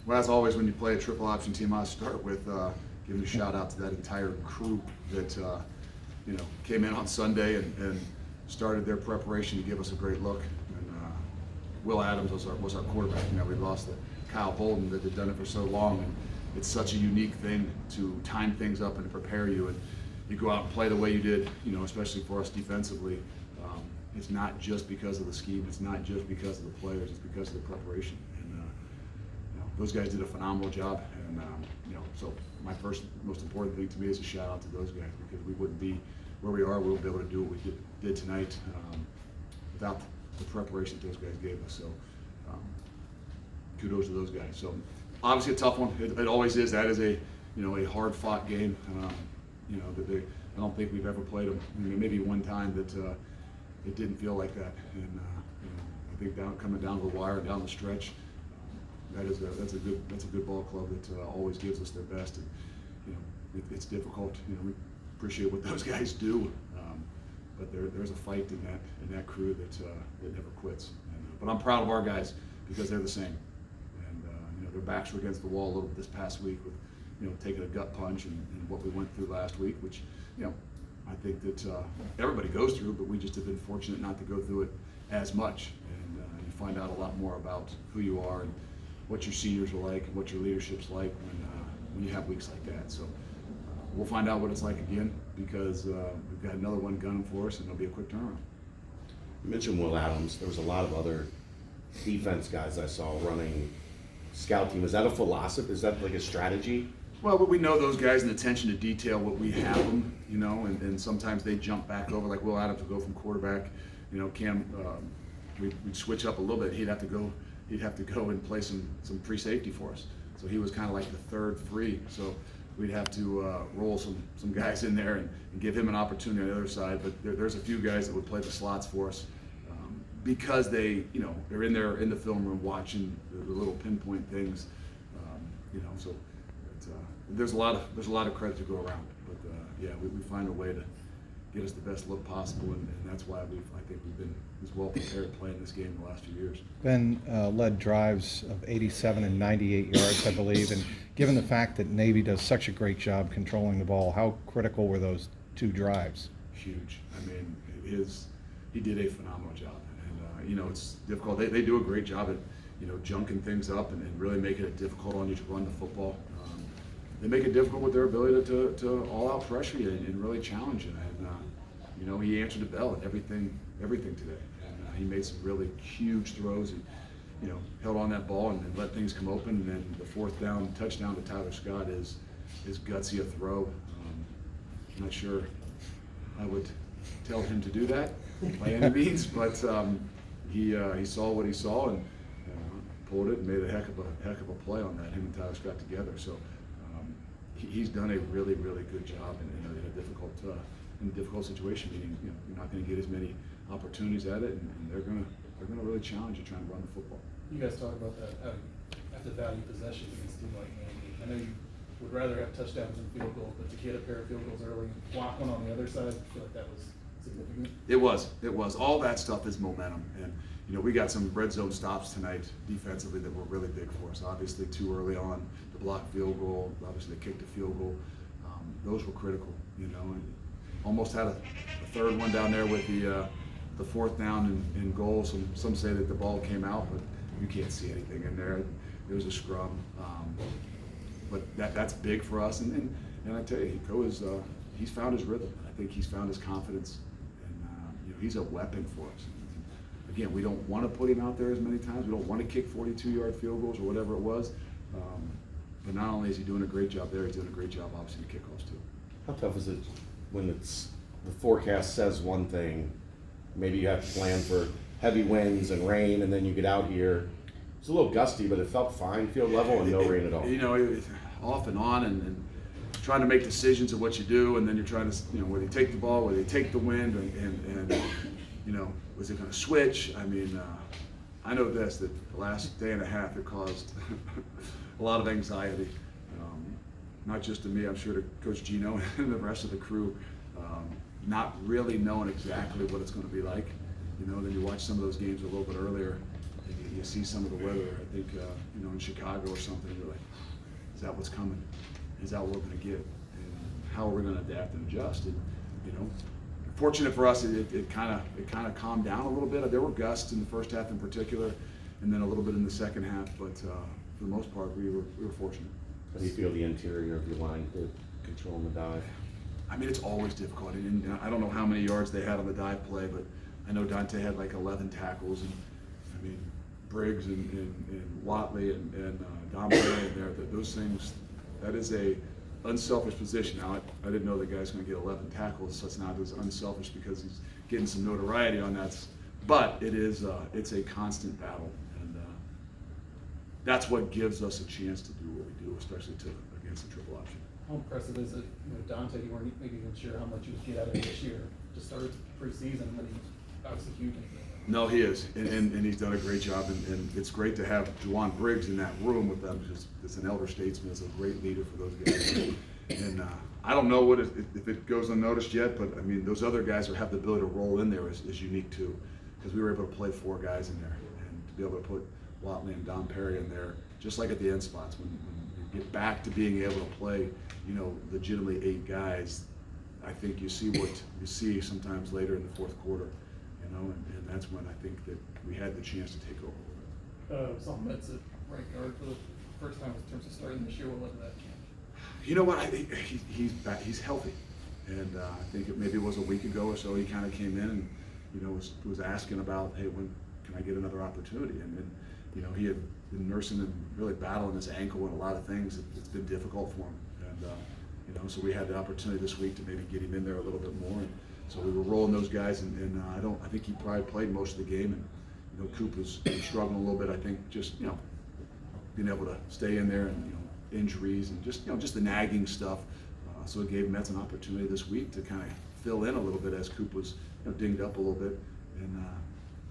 Well, as always, when you play a triple option team, I start with giving a shout out to that entire crew that came in on Sunday and started their preparation to give us a great look. And Will Adams was our quarterback. We lost to Kyle Bolden that had done it for so long, and it's such a unique thing to time things up and to prepare you. And you go out and play the way you did, especially for us defensively. It's not just because of the scheme. It's not just because of the players. It's because of the preparation. And those guys did a phenomenal job. And so my first most important thing to me is a shout out to those guys, because we wouldn't be where we are. We wouldn't be able to do what we did tonight without the preparation that those guys gave us. So kudos to those guys. So obviously a tough one. It always is. That is a hard fought game. I don't think we've ever played them. Maybe one time that it didn't feel like that. And I think coming down the wire, down the stretch, that's a good ball club that always gives us their best. And it's difficult. We appreciate what those guys do, but there's a fight in that crew that never quits. But I'm proud of our guys because they're the same. And their backs were against the wall a little bit this past week with taking a gut punch and what we went through last week, which I think that everybody goes through, but we just have been fortunate not to go through it as much. And you find out a lot more about who you are and what your seniors are like and what your leadership's like when you have weeks like that. So we'll find out what it's like again, because we've got another one gunning for us, and it'll be a quick turnaround. You mentioned Will Adams. There was a lot of other defense guys I saw running scout team. Is that a philosophy? Is that like a strategy? Well, we know those guys and attention to detail, what we have them, and sometimes they jump back over, like Will Adams would go from quarterback, Cam, we'd switch up a little bit. He'd have to go and play some free safety for us. So he was kind of like the third free. So we'd have to roll some guys in there and give him an opportunity on the other side. But there's a few guys that would play the slots for us because they're in the film room watching the little pinpoint things, so. There's a lot of credit to go around, but we find a way to get us the best look possible, and that's why I think we've been as well prepared playing this game the last few years. Ben led drives of 87 and 98 yards, I believe, and given the fact that Navy does such a great job controlling the ball, how critical were those two drives? Huge. He did a phenomenal job, and it's difficult. They do a great job at junking things up and really making it difficult on you to run the football. They make it difficult with their ability to all-out pressure you and really challenge you. And he answered the bell and everything today. And he made some really huge throws. He held on that ball and let things come open. And then the fourth down touchdown to Tyler Scott is gutsy a throw. I'm not sure I would tell him to do that by any means, but he saw what he saw and pulled it and made a heck of a play on that. Him and Tyler Scott together. So. He's done a really, really good job in a difficult situation. Meaning, you're not going to get as many opportunities at it, and they're going to really challenge you trying to run the football. You guys talk about that after value possessions against a team like Navy. I know you would rather have touchdowns than field goals, but to get a pair of field goals early and block one on the other side, I feel like that was significant. It was. All that stuff is momentum, and we got some red zone stops tonight defensively that were really big for us. Obviously, too early on, the blocked field goal. Obviously, they kicked a field goal. Those were critical, and almost had a third one down there with the fourth down and goal. Some say that the ball came out, but you can't see anything in there. There was a scrum, but that's big for us. And I tell you, he's found his rhythm. I think he's found his confidence, and he's a weapon for us. Again, we don't want to put him out there as many times. We don't want to kick 42-yard field goals or whatever it was. But not only is he doing a great job there, he's doing a great job, obviously, in kickoffs too. How tough is it when the forecast says one thing, maybe you have to plan for heavy winds and rain, and then you get out here. It's a little gusty, but it felt fine, field level, and no rain at all. Off and on, and trying to make decisions of what you do, and then you're trying to, whether you take the ball, whether you take the wind, and was it going to switch? I know this, that the last day and a half it caused a lot of anxiety, not just to me, I'm sure to Coach Gino and the rest of the crew, not really knowing exactly what it's going to be like. Then you watch some of those games a little bit earlier, and you see some of the weather, I think, you know, in Chicago or something, you're like, is that what's coming? Is that what we're gonna get? And how are we gonna adapt and adjust? And, you know, fortunate for us, it kind of calmed down a little bit. There were gusts in the first half in particular, and then a little bit in the second half, but for the most part, we were fortunate. How do you feel the interior of your line to control the dive? I mean, it's always difficult, and I don't know how many yards they had on the dive play, but I know Dante had like 11 tackles, and I mean, Briggs and Watley and Dominic in there, those things, that is a unselfish position. Now, I didn't know the guy's gonna get 11 tackles, so it's not as unselfish because he's getting some notoriety on that, but it is, it's a constant battle, and that's what gives us a chance to do what we do, especially against the triple option. How impressive is it, you know, Dante, you weren't maybe even sure how much you would get out of him this year to start preseason, but he's obviously huge. No, he is, and he's done a great job, and it's great to have Juwan Briggs in that room with them, because it's an elder statesman, is a great leader for those guys. And I don't know if it goes unnoticed yet, but I mean, those other guys who have the ability to roll in there is unique too, because we were able to play 4 guys in there, and to be able to put Watley and Don Perry in there, just like at the end spots, when you get back to being able to play, you know, legitimately 8 guys, I think you see what you see sometimes later in the fourth quarter, you know, and that's when I think that we had the chance to take over. Saw Metz at right guard for the first time in terms of starting this year. What led to that change? You know what? I think he's back, he's healthy, and I think maybe it was a week ago or so he kind of came in and, you know, was asking about, hey, when can I get another opportunity? And you know, he had been nursing and really battling his ankle and a lot of things. It's been difficult for him, and you know, so we had the opportunity this week to maybe get him in there a little bit more. And so we were rolling those guys, and I think he probably played most of the game. And you know, Coop was struggling a little bit. I think just, you know, being able to stay in there, and you know, injuries and just, you know, just the nagging stuff. So it gave Metz an opportunity this week to kind of fill in a little bit as Coop was, you know, dinged up a little bit. And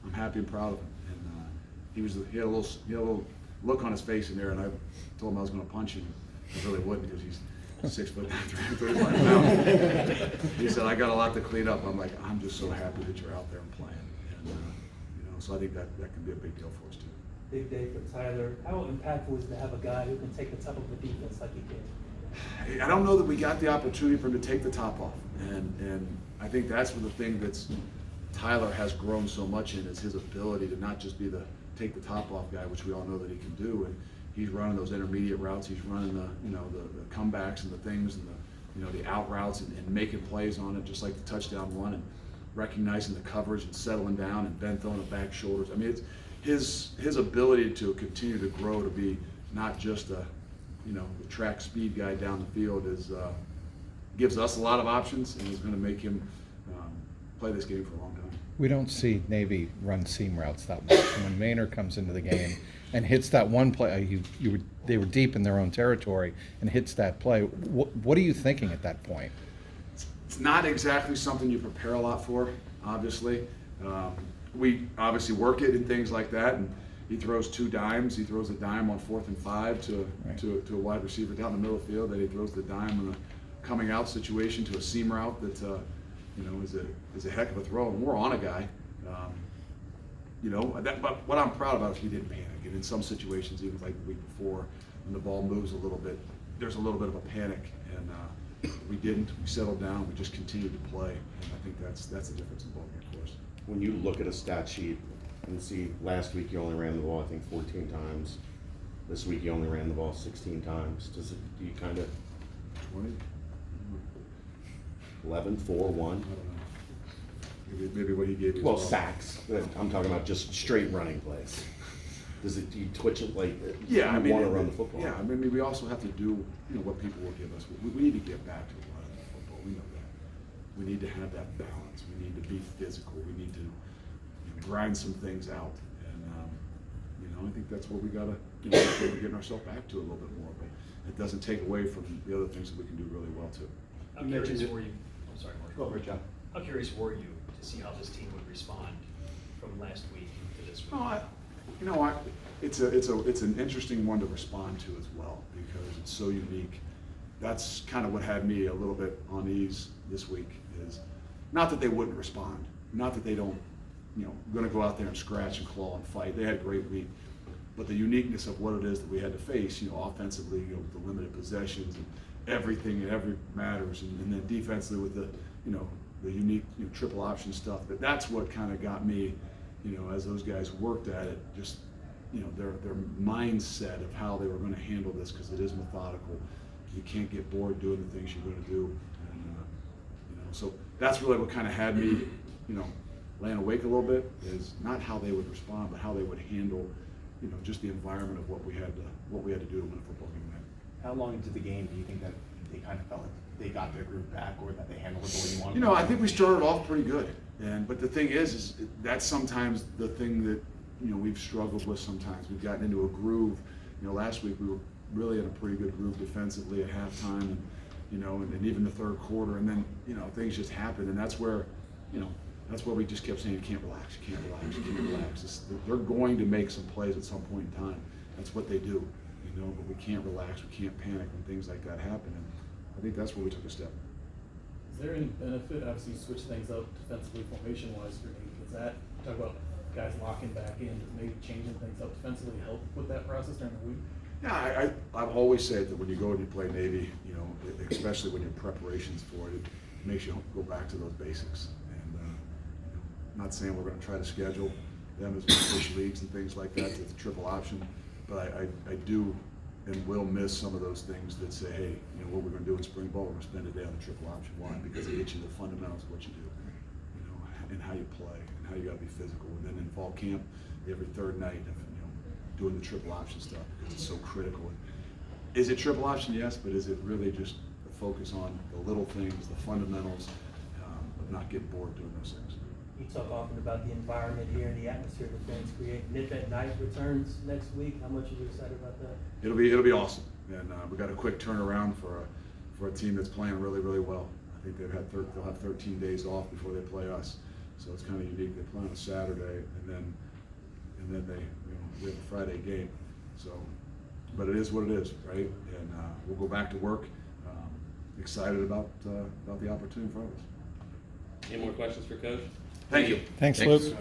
I'm happy and proud of him. And he had a little look on his face in there, and I told him I was going to punch him. I really wouldn't, because he's 6 foot 335 pounds. He said, I got a lot to clean up. I'm like, I'm just so happy that you're out there and playing. And you know, so I think that can be a big deal for us too. Big day for Tyler. How impactful is it to have a guy who can take the top of the defense like he did? I don't know that we got the opportunity for him to take the top off, and I think that's the thing that's Tyler has grown so much in, is his ability to not just be the take the top off guy, which we all know that he can do, and he's running those intermediate routes, he's running the, you know, the comebacks and the things, and the, you know, the out routes, and making plays on it, just like the touchdown one, and recognizing the coverage and settling down, and Ben throwing the back shoulders. I mean, it's his ability to continue to grow to be not just a, you know, the track speed guy down the field is gives us a lot of options, and is going to make him play this game for a long time. We don't see Navy run seam routes that much. And when Maynard comes into the game and hits that one play, they were deep in their own territory and hits that play. What are you thinking at that point? It's not exactly something you prepare a lot for, obviously. We obviously work it and things like that, and he throws 2 dimes. He throws a dime on 4th and 5 to a wide receiver down the middle of the field. Then he throws the dime in a coming out situation to a seam route that you know, is a heck of a throw. And we're on a guy, you know. But what I'm proud about is we didn't panic. And in some situations, even like the week before, when the ball moves a little bit, there's a little bit of a panic, and we didn't. We settled down. We just continued to play, and I think that's the difference in ball game for us. When you look at a stat sheet and see last week you only ran the ball, I think 14 times. This week you only ran the ball 16 times. Do you kind of 20? 11, 4, 1? I don't know. Maybe what he gave you. Well, sacks. I'm talking about just straight running plays. Do you twitch it like Yeah, you want to run the football? Yeah, I mean, we also have to do, you know, what people will give us. We need to get back to running the football. We know that. We need to have that balance. We need to be physical. We need to, you know, grind some things out. And you know, I think that's what we gotta, you know, we're getting ourselves back to a little bit more. But it doesn't take away from the other things that we can do really well too. How curious were you? I'm sorry, Mark. Go over, John. How curious were you to see how this team would respond from last week to this week? No, you know what? It's an interesting one to respond to as well, because it's so unique. That's kind of what had me a little bit on ease this week, is not that they wouldn't respond, not that they don't going to go out there and scratch and claw and fight. They had a great week. But the uniqueness of what it is that we had to face, offensively, with the limited possessions and everything and every matters, and then defensively with the unique triple option stuff. That's what kind of got me, as those guys worked at it, just their mindset of how they were going to handle this, because it is methodical. You can't get bored doing the things you're going to do, and so that's really what kind of had me, laying awake a little bit, is not how they would respond, but how they would handle, just the environment of what we had to do to win a football game. How long into the game do you think that they kind of felt like they got their groove back, or that they handled it the way you wanted? I think we started off pretty good, but the thing is that's sometimes the thing that we've struggled with. Sometimes we've gotten into a groove. Last week we were really in a pretty good groove defensively at halftime, and and even the third quarter, and then things just happened, and that's where we just kept saying, you can't relax, you can't relax, you can't relax. They're going to make some plays at some point in time. That's what they do, but we can't relax, we can't panic when things like that happen, and I think that's where we took a step. Is there any benefit, obviously you switch things up defensively formation-wise for Navy, is that, talk about guys locking back in, does maybe changing things up defensively help with that process during the week? Yeah, I've always said that when you go and you play Navy, especially when your preparations for it makes you go back to those basics. And I'm not saying we're going to try to schedule them as fish leagues and things like that, it's a triple option, but I do and will miss some of those things that say, hey, what we're going to do in spring ball, we're going to spend a day on the triple option. Why? Because it gets you the fundamentals of what you do, and how you play, and how you got to be physical. And then in fall camp, every third night, doing the triple option stuff, because it's so critical. Is it triple option? Yes, but is it really just the focus on the little things, the fundamentals, of not getting bored doing those things? You talk often about the environment here and the atmosphere the fans create. Nip at Night returns next week. How much are you excited about that? It'll be awesome, and we got a quick turnaround for a team that's playing really, really well. I think they'll have 13 days off before they play us, so it's kind of unique. They play on a Saturday, and then we have a Friday game. So, but it is what it is, right? And we'll go back to work. Excited about the opportunity in front of us. Any more questions for Coach? Thank you. Thanks, Luke.